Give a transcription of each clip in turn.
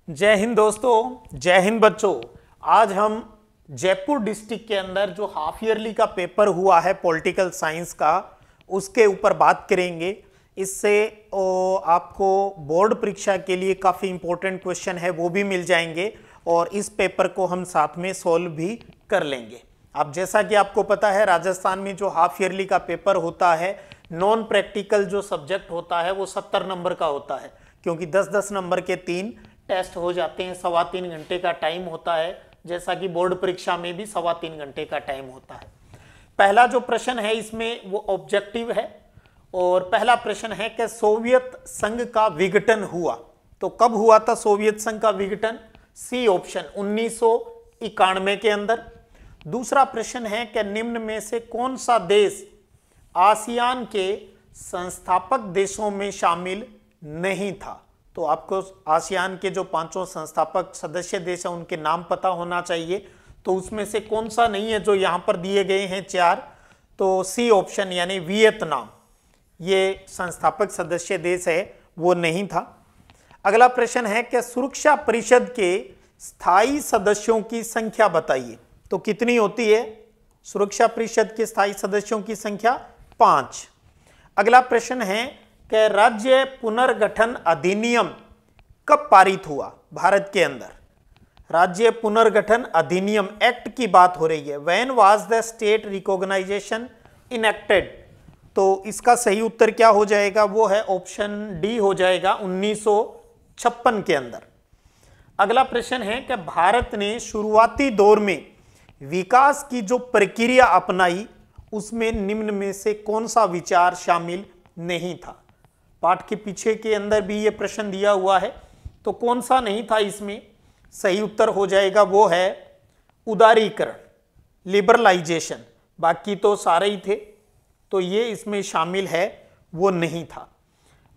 जय हिंद दोस्तों, जय हिंद बच्चों। आज हम जयपुर डिस्ट्रिक्ट के अंदर जो हाफ ईयरली का पेपर हुआ है पॉलिटिकल साइंस का, उसके ऊपर बात करेंगे। इससे आपको बोर्ड परीक्षा के लिए काफ़ी इंपॉर्टेंट क्वेश्चन है वो भी मिल जाएंगे और इस पेपर को हम साथ में सॉल्व भी कर लेंगे। अब जैसा कि आपको पता है, राजस्थान में जो हाफ ईयरली का पेपर होता है, नॉन प्रैक्टिकल जो सब्जेक्ट होता है वो 70 नंबर का होता है, क्योंकि 10-10 नंबर के 3 टेस्ट हो जाते हैं। 3.25 घंटे का टाइम होता है, जैसा कि बोर्ड परीक्षा में भी 3.25 घंटे का टाइम होता है। पहला जो प्रश्न है इसमें वो ऑब्जेक्टिव है और पहला प्रश्न है कि सोवियत संघ का विघटन हुआ तो कब हुआ था सोवियत संघ का विघटन? सी ऑप्शन 1991 के अंदर। दूसरा प्रश्न है कि निम्न में से कौन सा देश आसियान के संस्थापक देशों में शामिल नहीं था? तो आपको आसियान के जो 5 संस्थापक सदस्य देश हैं उनके नाम पता होना चाहिए। तो उसमें से कौन सा नहीं है जो यहाँ पर दिए गए हैं 4? तो सी ऑप्शन यानी वियतनाम, ये संस्थापक सदस्य देश है, वो नहीं था। अगला प्रश्न है कि सुरक्षा परिषद के स्थायी सदस्यों की संख्या बताइए। तो कितनी होती है सुरक्षा परिषद के स्थायी सदस्यों की संख्या? 5। अगला प्रश्न है कि राज्य पुनर्गठन अधिनियम कब पारित हुआ भारत के अंदर? राज्य पुनर्गठन अधिनियम एक्ट की बात हो रही है। When was the state recognization enacted? तो इसका सही उत्तर क्या हो जाएगा? वो है ऑप्शन डी हो जाएगा, 1956 के अंदर। अगला प्रश्न है कि भारत ने शुरुआती दौर में विकास की जो प्रक्रिया अपनाई उसमें निम्न में से कौन सा विचार शामिल नहीं था? पाठ के पीछे के अंदर भी ये प्रश्न दिया हुआ है, तो कौन सा नहीं था इसमें? सही उत्तर हो जाएगा वो है उदारीकरण, लिबरलाइजेशन। बाकी तो सारे ही थे, तो ये इसमें शामिल है, वो नहीं था।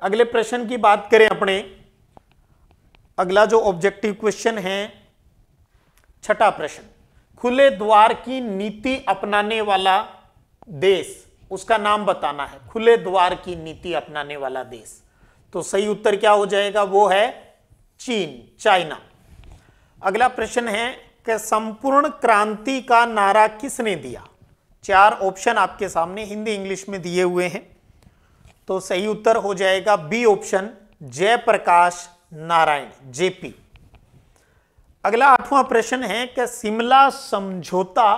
अगले प्रश्न की बात करें अपने, अगला जो ऑब्जेक्टिव क्वेश्चन है, छठा प्रश्न, खुले द्वार की नीति अपनाने वाला देश, उसका नाम बताना है। खुले द्वार की नीति अपनाने वाला देश, तो सही उत्तर क्या हो जाएगा? वो है चीन, चाइना। अगला प्रश्न है कि संपूर्ण क्रांति का नारा किसने दिया? 4 ऑप्शन आपके सामने हिंदी इंग्लिश में दिए हुए हैं, तो सही उत्तर हो जाएगा B option, Jayaprakash Narayan, JP. अगला 8वां प्रश्न है कि शिमला समझौता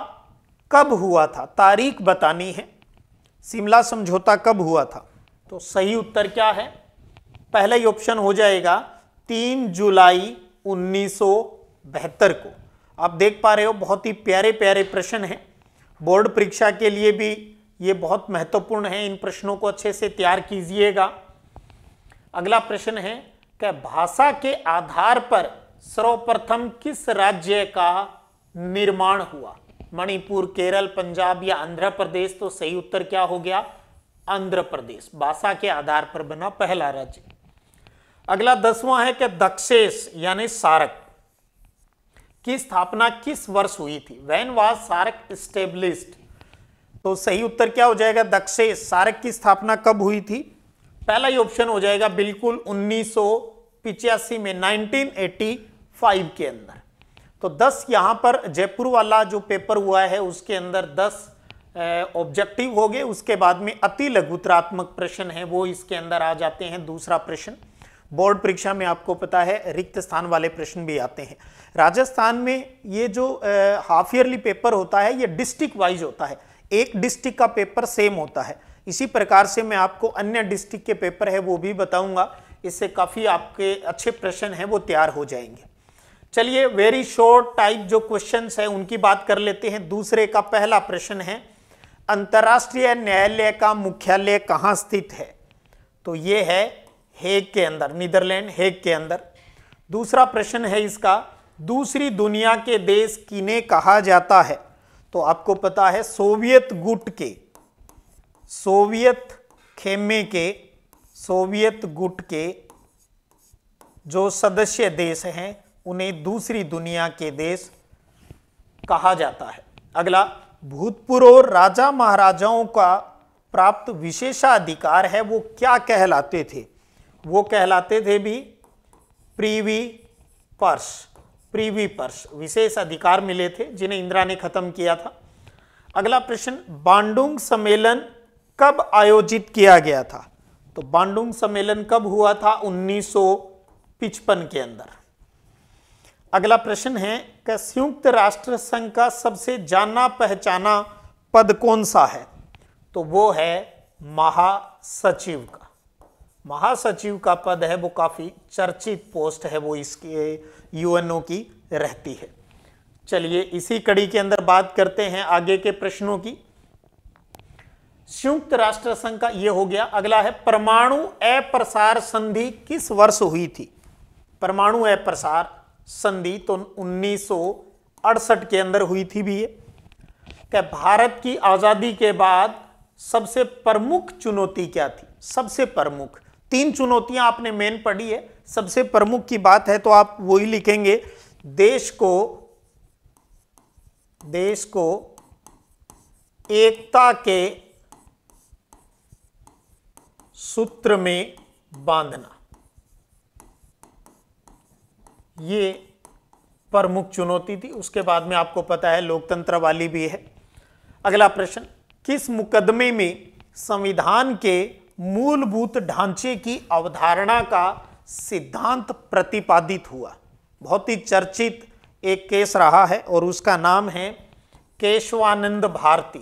कब हुआ था? तारीख बतानी है। शिमला समझौता कब हुआ था? तो सही उत्तर क्या है? पहला ही ऑप्शन हो जाएगा 3 जुलाई 1972 को। आप देख पा रहे हो बहुत ही प्यारे प्यारे प्रश्न हैं, बोर्ड परीक्षा के लिए भी ये बहुत महत्वपूर्ण है। इन प्रश्नों को अच्छे से तैयार कीजिएगा। अगला प्रश्न है कि भाषा के आधार पर सर्वप्रथम किस राज्य का निर्माण हुआ? मणिपुर, केरल, पंजाब या आंध्र प्रदेश? तो सही उत्तर क्या हो गया? आंध्र प्रदेश भाषा के आधार पर बना पहला राज्य। अगला 10वां है कि दक्षेस यानी सार्क की स्थापना किस वर्ष हुई थी? When was SAARC established? तो सही उत्तर क्या हो जाएगा? दक्षेस, सार्क की स्थापना कब हुई थी? पहला ही ऑप्शन हो जाएगा बिल्कुल 1985 में, 1985 के अंदर। तो 10 यहां पर जयपुर वाला जो पेपर हुआ है उसके अंदर 10 ऑब्जेक्टिव हो गए। उसके बाद में अति लघुतरात्मक प्रश्न है वो इसके अंदर आ जाते हैं। दूसरा प्रश्न, बोर्ड परीक्षा में आपको पता है रिक्त स्थान वाले प्रश्न भी आते हैं। राजस्थान में ये जो हाफ ईयरली पेपर होता है ये डिस्ट्रिक्ट वाइज होता है, एक डिस्ट्रिक्ट का पेपर सेम होता है। इसी प्रकार से मैं आपको अन्य डिस्ट्रिक्ट के पेपर है वो भी बताऊंगा, इससे काफी आपके अच्छे प्रश्न हैं वो तैयार हो जाएंगे। चलिए वेरी शॉर्ट टाइप जो क्वेश्चंस है उनकी बात कर लेते हैं। दूसरे का पहला प्रश्न है, अंतर्राष्ट्रीय न्यायालय का मुख्यालय कहां स्थित है? तो ये है हेग के अंदर, नीदरलैंड हेग के अंदर। दूसरा प्रश्न है इसका, दूसरी दुनिया के देश किन्हें कहा जाता है? तो आपको पता है सोवियत गुट के, सोवियत खेमे के, सोवियत गुट के जो सदस्य देश हैं उन्हें दूसरी दुनिया के देश कहा जाता है। अगला, भूतपूर्व राजा महाराजाओं का प्राप्त विशेषाधिकार है वो क्या कहलाते थे? वो कहलाते थे भी प्रीवी पर्स, प्रीवी पर्स, विशेष अधिकार मिले थे जिन्हें इंदिरा ने खत्म किया था। अगला प्रश्न, बांडुंग सम्मेलन कब आयोजित किया गया था? तो बांडुंग सम्मेलन कब हुआ था? 1955 के अंदर। अगला प्रश्न है कि संयुक्त राष्ट्र संघ का सबसे जाना पहचाना पद कौन सा है? तो वो है महासचिव का। महासचिव का पद है वो काफी चर्चित पोस्ट है, वो इसके यूएनओ की रहती है। चलिए इसी कड़ी के अंदर बात करते हैं आगे के प्रश्नों की। संयुक्त राष्ट्र संघ का ये हो गया। अगला है परमाणु अप्रसार संधि किस वर्ष हुई थी? परमाणु अप्रसार संधि तो 1968 के अंदर हुई थी भी। ये क्या भारत की आजादी के बाद सबसे प्रमुख चुनौती क्या थी? सबसे प्रमुख 3 चुनौतियां आपने मेन पढ़ी है, सबसे प्रमुख की बात है तो आप वही लिखेंगे, देश को एकता के सूत्र में बांधना, ये प्रमुख चुनौती थी। उसके बाद में आपको पता है लोकतंत्र वाली भी है। अगला प्रश्न, किस मुकदमे में संविधान के मूलभूत ढांचे की अवधारणा का सिद्धांत प्रतिपादित हुआ? बहुत ही चर्चित एक केस रहा है और उसका नाम है केशवानंद भारती।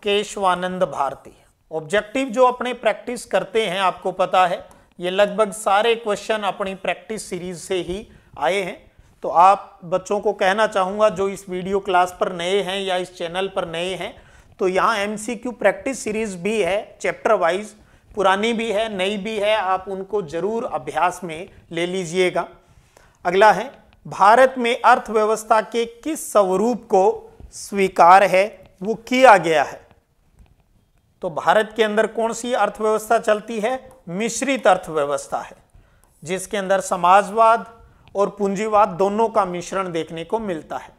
केशवानंद भारती। ऑब्जेक्टिव जो अपने प्रैक्टिस करते हैं, आपको पता है ये लगभग सारे क्वेश्चन अपनी प्रैक्टिस सीरीज से ही आए हैं। तो आप बच्चों को कहना चाहूँगा जो इस वीडियो क्लास पर नए हैं या इस चैनल पर नए हैं, तो यहाँ MCQ प्रैक्टिस सीरीज भी है, चैप्टर वाइज, पुरानी भी है नई भी है, आप उनको जरूर अभ्यास में ले लीजिएगा। अगला है, भारत में अर्थव्यवस्था के किस स्वरूप को स्वीकार है वो किया गया है? तो भारत के अंदर कौन सी अर्थव्यवस्था चलती है? मिश्रित अर्थव्यवस्था है, जिसके अंदर समाजवाद और पूंजीवाद दोनों का मिश्रण देखने को मिलता है।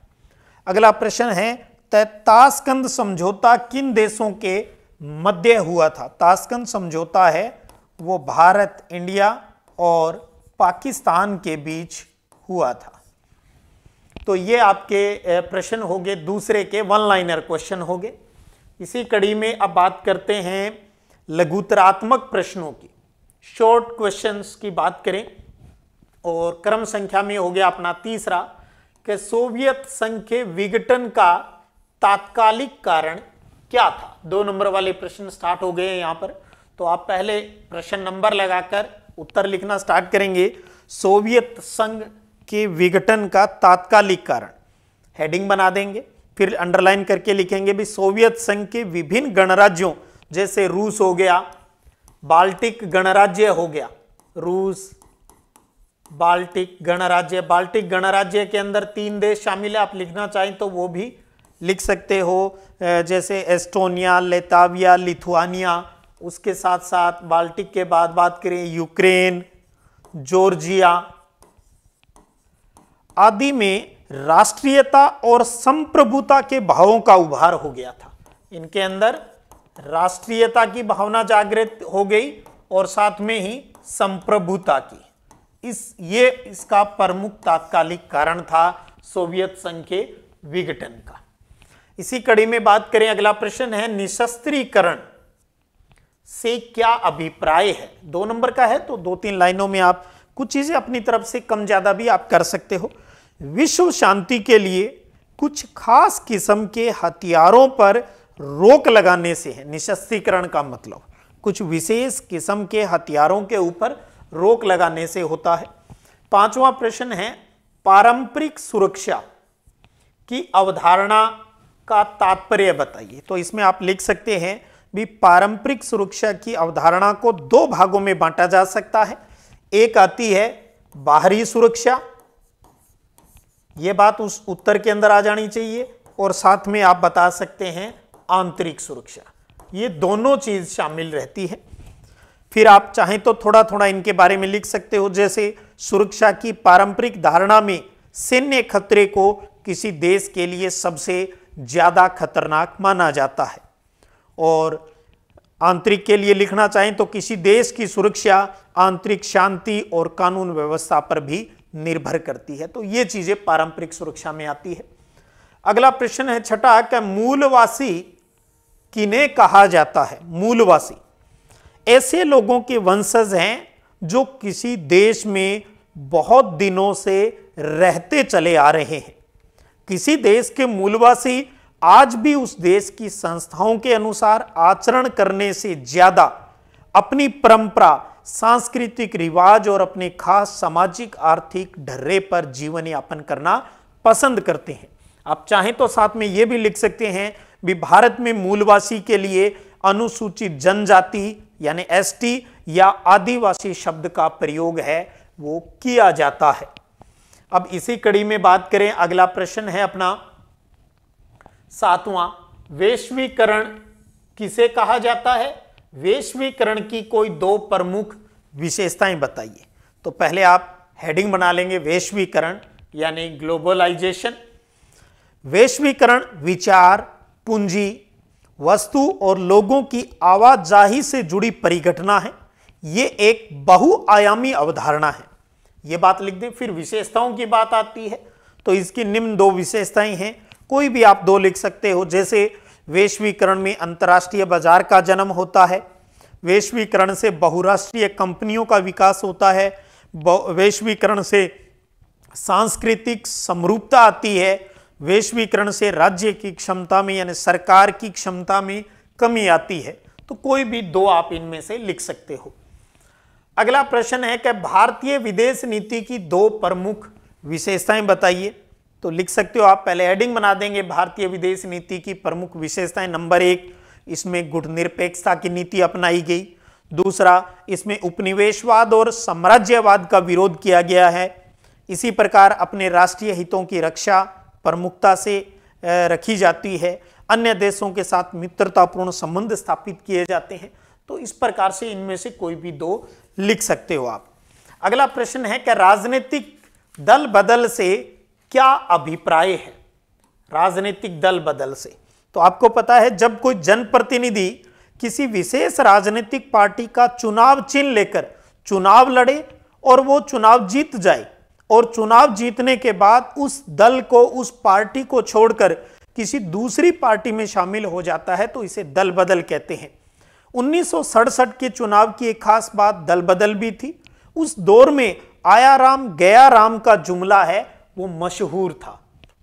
अगला प्रश्न है, ताशकंद समझौता किन देशों के मध्य हुआ था? ताशकंद समझौता है वो भारत, इंडिया और पाकिस्तान के बीच हुआ था। तो ये आपके प्रश्न हो गए, दूसरे के वन लाइनर क्वेश्चन हो गए। इसी कड़ी में अब बात करते हैं लघुतरात्मक प्रश्नों की, शॉर्ट क्वेश्चंस की बात करें। और क्रम संख्या में हो गया अपना तीसरा कि सोवियत संघ के विघटन का तात्कालिक कारण क्या था? 2 नंबर वाले प्रश्न स्टार्ट हो गए हैं यहाँ पर। तो आप पहले प्रश्न नंबर लगाकर उत्तर लिखना स्टार्ट करेंगे। सोवियत संघ के विघटन का तात्कालिक कारण, हेडिंग बना देंगे, फिर अंडरलाइन करके लिखेंगे भी सोवियत संघ के विभिन्न गणराज्यों, जैसे रूस हो गया, बाल्टिक गणराज्य हो गया, रूस, बाल्टिक गणराज्य। बाल्टिक गणराज्य के अंदर 3 देश शामिल है, आप लिखना चाहें तो वो भी लिख सकते हो, जैसे एस्टोनिया, लेताविया, लिथुआनिया। उसके साथ साथ बाल्टिक के बाद बात करें यूक्रेन, जॉर्जिया आदि में राष्ट्रीयता और संप्रभुता के भावों का उभार हो गया था। इनके अंदर राष्ट्रीयता की भावना जागृत हो गई और साथ में ही संप्रभुता की। ये इसका प्रमुख तात्कालिक कारण था सोवियत संघ के विघटन का। इसी कड़ी में बात करें, अगला प्रश्न है, निशस्त्रीकरण से क्या अभिप्राय है? 2 नंबर का है तो 2-3 लाइनों में आप कुछ चीजें अपनी तरफ से कम ज्यादा भी आप कर सकते हो। विश्व शांति के लिए कुछ खास किस्म के हथियारों पर रोक लगाने से है। निशस्त्रीकरण का मतलब कुछ विशेष किस्म के हथियारों के ऊपर रोक लगाने से होता है। 5वां प्रश्न है, पारंपरिक सुरक्षा की अवधारणा का तात्पर्य बताइए। तो इसमें आप लिख सकते हैं भी पारंपरिक सुरक्षा की अवधारणा को 2 भागों में बांटा जा सकता है। एक आती है बाहरी सुरक्षा, यह बात उस उत्तर के अंदर आ जानी चाहिए, और साथ में आप बता सकते हैं आंतरिक सुरक्षा। ये दोनों चीज शामिल रहती है। फिर आप चाहें तो थोड़ा थोड़ा इनके बारे में लिख सकते हो, जैसे सुरक्षा की पारंपरिक धारणा में सैन्य खतरे को किसी देश के लिए सबसे ज्यादा खतरनाक माना जाता है, और आंतरिक के लिए लिखना चाहें तो किसी देश की सुरक्षा आंतरिक शांति और कानून व्यवस्था पर भी निर्भर करती है। तो ये चीजें पारंपरिक सुरक्षा में आती है। अगला प्रश्न है छठा कि मूलवासी किन्हें कहा जाता है? मूलवासी ऐसे लोगों के वंशज हैं जो किसी देश में बहुत दिनों से रहते चले आ रहे हैं। किसी देश के मूलवासी आज भी उस देश की संस्थाओं के अनुसार आचरण करने से ज्यादा अपनी परंपरा, सांस्कृतिक रिवाज और अपने खास सामाजिक आर्थिक ढर्रे पर जीवन यापन करना पसंद करते हैं। आप चाहें तो साथ में यह भी लिख सकते हैं भी भारत में मूलवासी के लिए अनुसूचित जनजाति यानी एसटी या आदिवासी शब्द का प्रयोग है वो किया जाता है। अब इसी कड़ी में बात करें, अगला प्रश्न है अपना 7वां, वैश्वीकरण किसे कहा जाता है? वैश्वीकरण की कोई 2 प्रमुख विशेषताएं बताइए। तो पहले आप हेडिंग बना लेंगे वैश्वीकरण यानी ग्लोबलाइजेशन। वैश्वीकरण विचार, पूंजी, वस्तु और लोगों की आवाजाही से जुड़ी परिघटना है। यह एक बहुआयामी अवधारणा है। यह बात लिख दें। फिर विशेषताओं की बात आती है तो इसकी निम्न 2 विशेषताएं हैं, कोई भी आप 2 लिख सकते हो। जैसे वैश्वीकरण में अंतर्राष्ट्रीय बाजार का जन्म होता है, वैश्वीकरण से बहुराष्ट्रीय कंपनियों का विकास होता है, वैश्वीकरण से सांस्कृतिक समरूपता आती है, वैश्वीकरण से राज्य की क्षमता में यानी सरकार की क्षमता में कमी आती है। तो कोई भी 2 आप इनमें से लिख सकते हो। अगला प्रश्न है कि भारतीय विदेश नीति की 2 प्रमुख विशेषताएं बताइए। तो लिख सकते हो आप, पहले हेडिंग बना देंगे भारतीय विदेश नीति की प्रमुख विशेषताएं। नंबर 1, इसमें गुटनिरपेक्षता की नीति अपनाई गई। दूसरा, इसमें उपनिवेशवाद और साम्राज्यवाद का विरोध किया गया है। इसी प्रकार अपने राष्ट्रीय हितों की रक्षा प्रमुखता से रखी जाती है। अन्य देशों के साथ मित्रतापूर्ण संबंध स्थापित किए जाते हैं। तो इस प्रकार से इनमें से कोई भी 2 लिख सकते हो आप। अगला प्रश्न है कि राजनीतिक दल बदल से क्या अभिप्राय है? राजनीतिक दल बदल से तो आपको पता है, जब कोई जनप्रतिनिधि किसी विशेष राजनीतिक पार्टी का चुनाव चिन्ह लेकर चुनाव लड़े और वो चुनाव जीत जाए और चुनाव जीतने के बाद उस दल को, उस पार्टी को छोड़कर किसी दूसरी पार्टी में शामिल हो जाता है तो इसे दल बदल कहते हैं। 1967 के चुनाव की एक खास बात दल बदल भी थी। उस दौर में आया राम गया राम का जुमला है वो मशहूर था।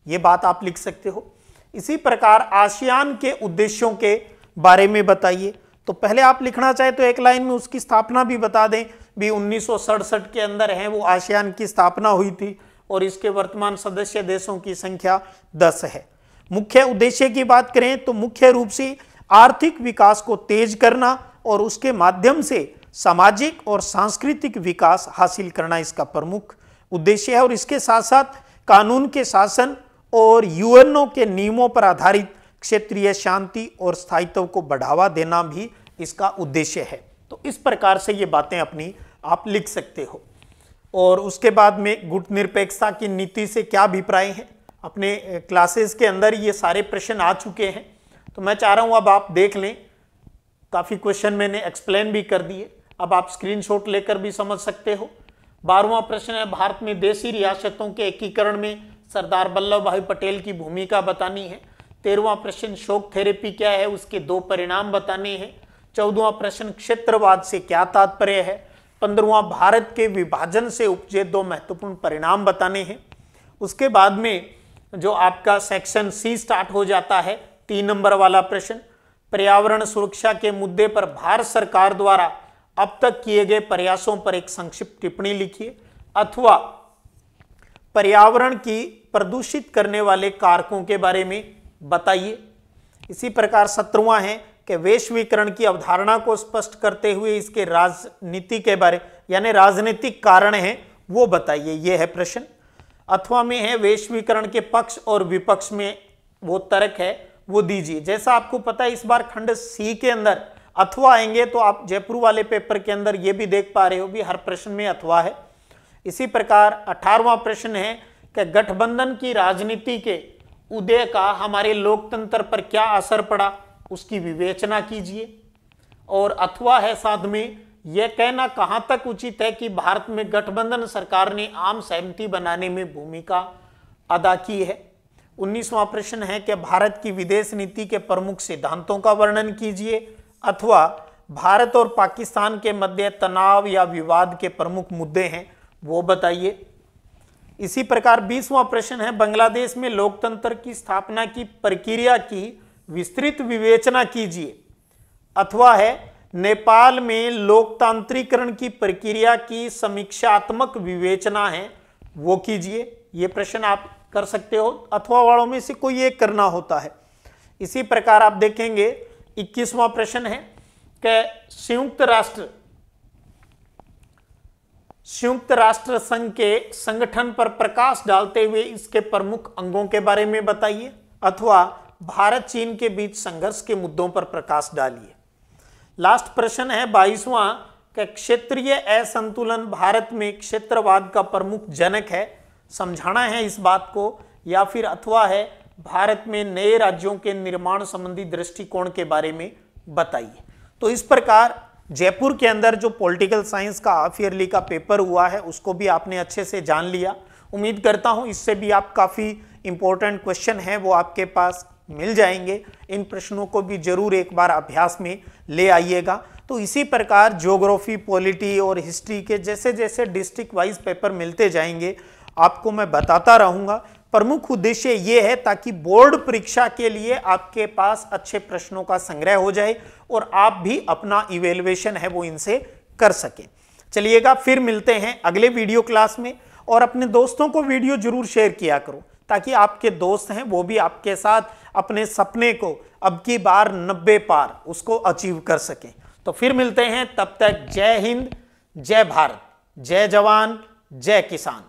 यह बात आप लिख सकते हो। इसी प्रकार आसियान के उद्देश्यों के बारे में बताइए। तो पहले आप लिखना चाहे तो एक लाइन में उसकी स्थापना भी बता दें भी 1967 के अंदर है वो आसियान की स्थापना हुई थी और इसके वर्तमान सदस्य देशों की संख्या 10 है। मुख्य उद्देश्य की बात करें तो मुख्य रूप से आर्थिक विकास को तेज करना और उसके माध्यम से सामाजिक और सांस्कृतिक विकास हासिल करना इसका प्रमुख उद्देश्य है। और इसके साथ साथ कानून के शासन और यूएनओ के नियमों पर आधारित क्षेत्रीय शांति और स्थायित्व को बढ़ावा देना भी इसका उद्देश्य है। तो इस प्रकार से ये बातें अपनी आप लिख सकते हो। और उसके बाद में गुटनिरपेक्षता की नीति से क्या अभिप्राय है, अपने क्लासेस के अंदर ये सारे प्रश्न आ चुके हैं। तो मैं चाह रहा हूं अब आप देख लें, काफी क्वेश्चन मैंने एक्सप्लेन भी कर दिए, अब आप स्क्रीनशॉट लेकर भी समझ सकते हो। 12वां प्रश्न है, भारत में देशी रियासतों के एकीकरण में सरदार वल्लभ भाई पटेल की भूमिका बतानी है। 13वां प्रश्न, शॉक थेरेपी क्या है, उसके 2 परिणाम बताने हैं। 14वां प्रश्न, क्षेत्रवाद से क्या तात्पर्य है। 15वां, भारत के विभाजन से उपजे 2 महत्वपूर्ण परिणाम बताने हैं। उसके बाद में जो आपका सेक्शन सी स्टार्ट हो जाता है, 3 नंबर वाला प्रश्न, पर्यावरण सुरक्षा के मुद्दे पर भारत सरकार द्वारा अब तक किए गए प्रयासों पर एक संक्षिप्त टिप्पणी लिखिए, अथवा पर्यावरण की प्रदूषित करने वाले कारकों के बारे में बताइए। इसी प्रकार 17वां है कि वैश्वीकरण की अवधारणा को स्पष्ट करते हुए इसके राजनीति के बारे यानी राजनीतिक कारण है वो बताइए, यह है प्रश्न। अथवा में है वैश्वीकरण के पक्ष और विपक्ष में वो तर्क है वो दीजिए। जैसा आपको पता है इस बार खंड सी के अंदर अथवा आएंगे, तो आप जयपुर वाले पेपर के अंदर ये भी देख पा रहे हो भी हर प्रश्न में अथवा है। इसी प्रकार 18वां प्रश्न है कि गठबंधन की राजनीति के उदय का हमारे लोकतंत्र पर क्या असर पड़ा, उसकी विवेचना कीजिए। और अथवा है साथ में यह कहना कहां तक उचित है कि भारत में गठबंधन सरकार ने आम सहमति बनाने में भूमिका अदा की है। 19वां प्रश्न है कि भारत की विदेश नीति के प्रमुख सिद्धांतों का वर्णन कीजिए, अथवा भारत और पाकिस्तान के मध्य तनाव या विवाद के प्रमुख मुद्दे हैं वो बताइए। इसी प्रकार 20वां प्रश्न है बांग्लादेश में लोकतंत्र की स्थापना की प्रक्रिया की विस्तृत विवेचना कीजिए, अथवा है नेपाल में लोकतांत्रिकरण की प्रक्रिया की समीक्षात्मक विवेचना है वो कीजिए। ये प्रश्न आप कर सकते हो, अथवा वालों में से कोई एक करना होता है। इसी प्रकार आप देखेंगे 21वां प्रश्न है कि संयुक्त राष्ट्र संघ के संगठन पर प्रकाश डालते हुए इसके प्रमुख अंगों के बारे में बताइए, अथवा भारत चीन के बीच संघर्ष के मुद्दों पर प्रकाश डालिए। लास्ट प्रश्न है 22वां कि क्षेत्रीय असंतुलन भारत में क्षेत्रवाद का प्रमुख जनक है, समझाना है इस बात को, या फिर अथवा है भारत में नए राज्यों के निर्माण संबंधी दृष्टिकोण के बारे में बताइए। तो इस प्रकार जयपुर के अंदर जो पॉलिटिकल साइंस का हाफ ईयरली का पेपर हुआ है उसको भी आपने अच्छे से जान लिया। उम्मीद करता हूं इससे भी आप काफ़ी इंपॉर्टेंट क्वेश्चन है वो आपके पास मिल जाएंगे। इन प्रश्नों को भी जरूर एक बार अभ्यास में ले आइएगा। तो इसी प्रकार ज्योग्राफी, पॉलिटी और हिस्ट्री के जैसे जैसे डिस्ट्रिक्ट वाइज पेपर मिलते जाएंगे आपको मैं बताता रहूँगा। प्रमुख उद्देश्य ये है ताकि बोर्ड परीक्षा के लिए आपके पास अच्छे प्रश्नों का संग्रह हो जाए और आप भी अपना इवेल्युएशन है वो इनसे कर सकें। चलिएगा फिर मिलते हैं अगले वीडियो क्लास में, और अपने दोस्तों को वीडियो जरूर शेयर किया करो ताकि आपके दोस्त हैं वो भी आपके साथ अपने सपने को अब की बार 90 पार उसको अचीव कर सकें। तो फिर मिलते हैं, तब तक जय हिंद, जय भारत, जय जवान, जय किसान।